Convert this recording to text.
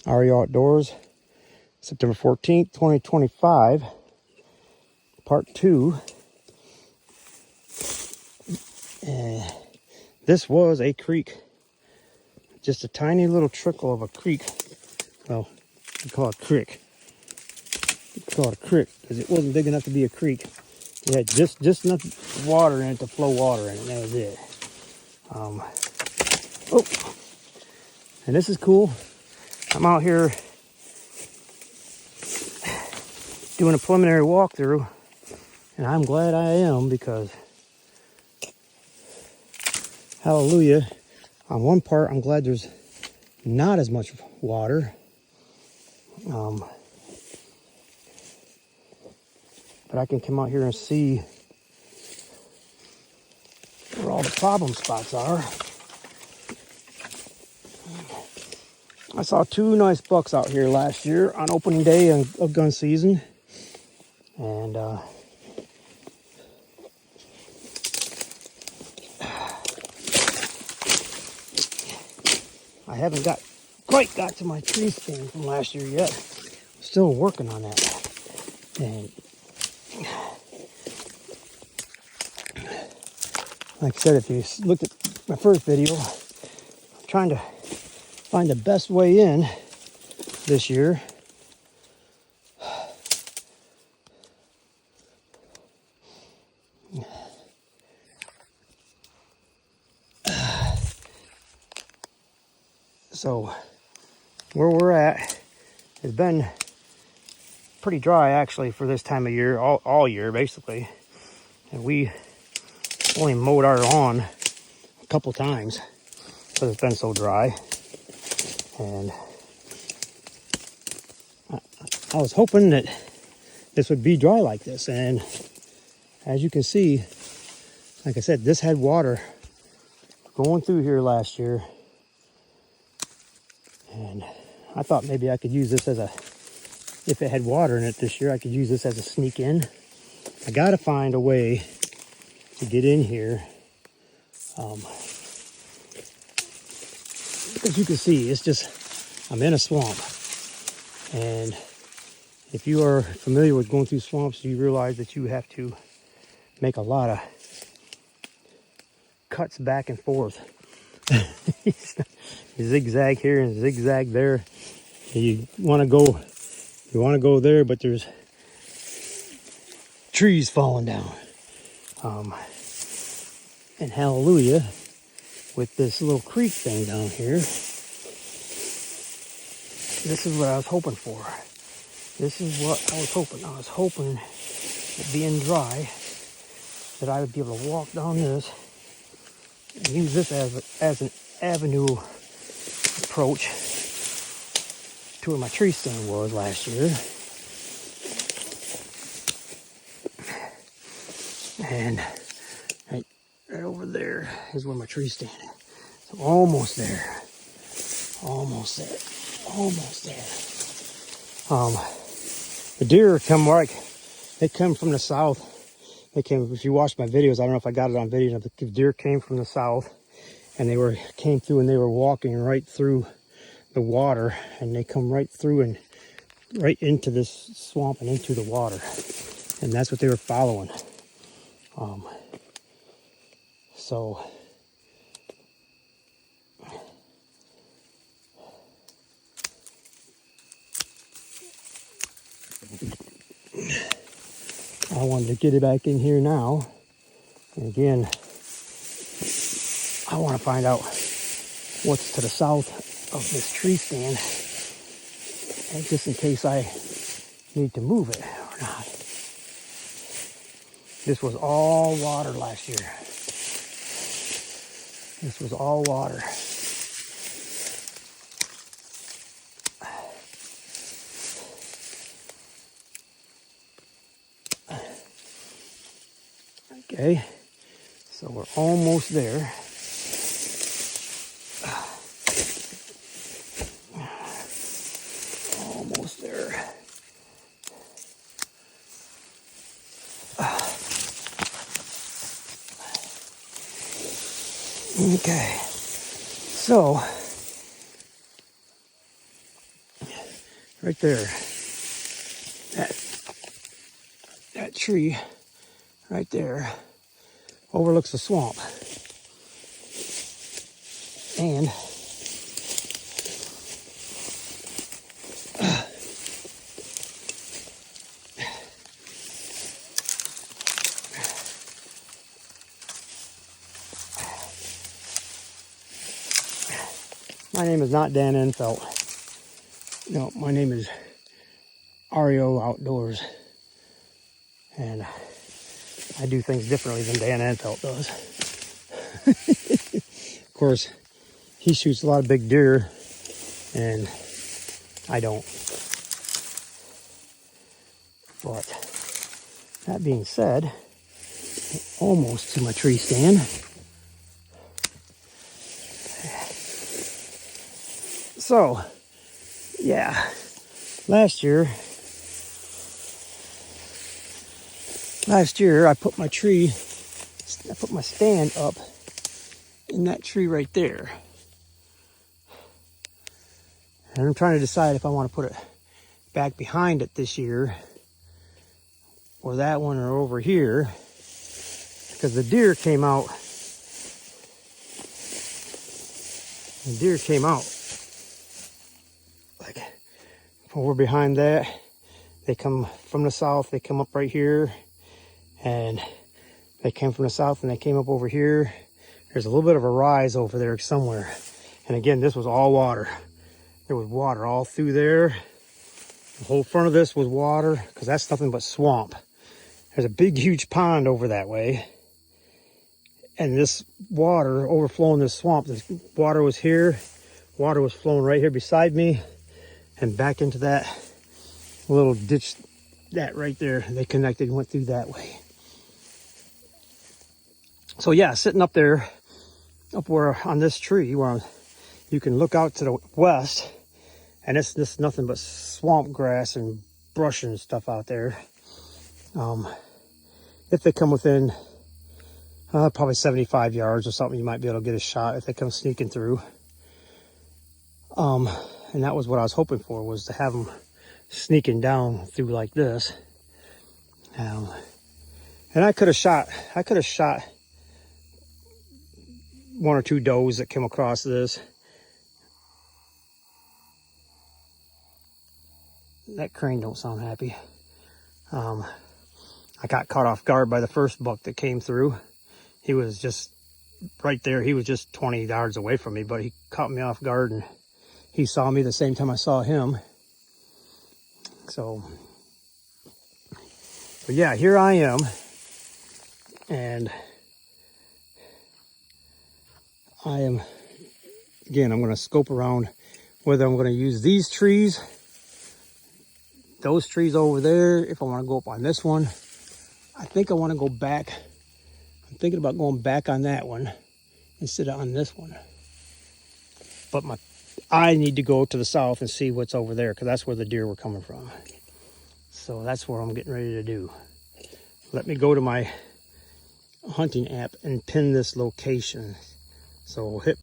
REO-Outdoors, September 14th, 2025, part 2. And this was a creek, just a tiny little trickle of a creek. Well, we call it a creek. We call it a creek because it wasn't big enough to be a creek. It had just enough water in it to flow water in it, and that was it. Oh, and this is cool. I'm out here doing a preliminary walkthrough, and I'm glad I am, because hallelujah, on one part I'm glad there's not as much water, but I can come out here and see where all the problem spots are. I saw 2 nice bucks out here last year on opening day of gun season, and I haven't quite got to my tree stand from last year yet. I'm still working on that. And like I said, if you looked at my first video, I'm trying to find the best way in this year. So where we're at has been pretty dry actually for this time of year, all year basically. And we only mowed our lawn a couple times because it's been so dry. And I was hoping that this would be dry like this. And as you can see, like I said, this had water going through here last year. And I thought maybe I could use this if it had water in it this year, I could use this as a sneak in. I gotta find a way to get in here. As you can see, it's just, I'm in a swamp. And if you are familiar with going through swamps, you realize that you have to make a lot of cuts back and forth. You zigzag here and zigzag there. And you want to go there, but there's trees falling down. And hallelujah, with this little creek thing down here, this is what I was hoping for. This is what I was hoping. I was hoping that being dry, that I would be able to walk down this and use this as an avenue approach to where my tree stand was last year. And right over there is where my tree stand is. So almost there. Almost there. Almost there. The deer come they come from the south. They came, if you watch my videos, I don't know if I got it on video, the deer came from the south, and they came through and they were walking right through the water, and they come right through and right into this swamp and into the water. And that's what they were following. So I wanted to get it back in here now. And again, I want to find out what's to the south of this tree stand, and just in case I need to move it or not. This was all water last year. This was all water. Okay, so we're almost there. Almost there. Okay, so right there. That tree right there overlooks the swamp. And my name is not Dan Enfelt. No, my name is REO-Outdoors. And I do things differently than Dan Enfelt does. Of course, he shoots a lot of big deer, and I don't. But that being said, almost to my tree stand. So, yeah, last year I put my stand up in that tree right there. And I'm trying to decide if I want to put it back behind it this year, or that one, or over here, because the deer came out. The deer came out like over behind that. They come from the south, they come up right here, and they came from the south and they came up over here. There's a little bit of a rise over there somewhere. And again, this was all water. There was water all through there. The whole front of this was water, because that's nothing but swamp. There's a big, huge pond over that way. And this water overflowing this swamp, this water was here. Water was flowing right here beside me and back into that little ditch, that right there. They connected and went through that way. So yeah, sitting up there, up where on this tree where you can look out to the west, and it's just nothing but swamp grass and brush and stuff out there. If they come within probably 75 yards or something, you might be able to get a shot if they come sneaking through. And that was what I was hoping for, was to have them sneaking down through like this. And I could have shot one or two does that came across this. That crane don't sound happy. I got caught off guard by the first buck that came through. He was just right there. He was just 20 yards away from me, but he caught me off guard, and he saw me the same time I saw him. So yeah, here I am. And I'm going to scope around whether I'm going to use these trees, those trees over there, if I want to go up on this one. I think I want to go back. I'm thinking about going back on that one instead of on this one. But I need to go to the south and see what's over there, because that's where the deer were coming from. So that's what I'm getting ready to do. Let me go to my hunting app and pin this location. So we'll hit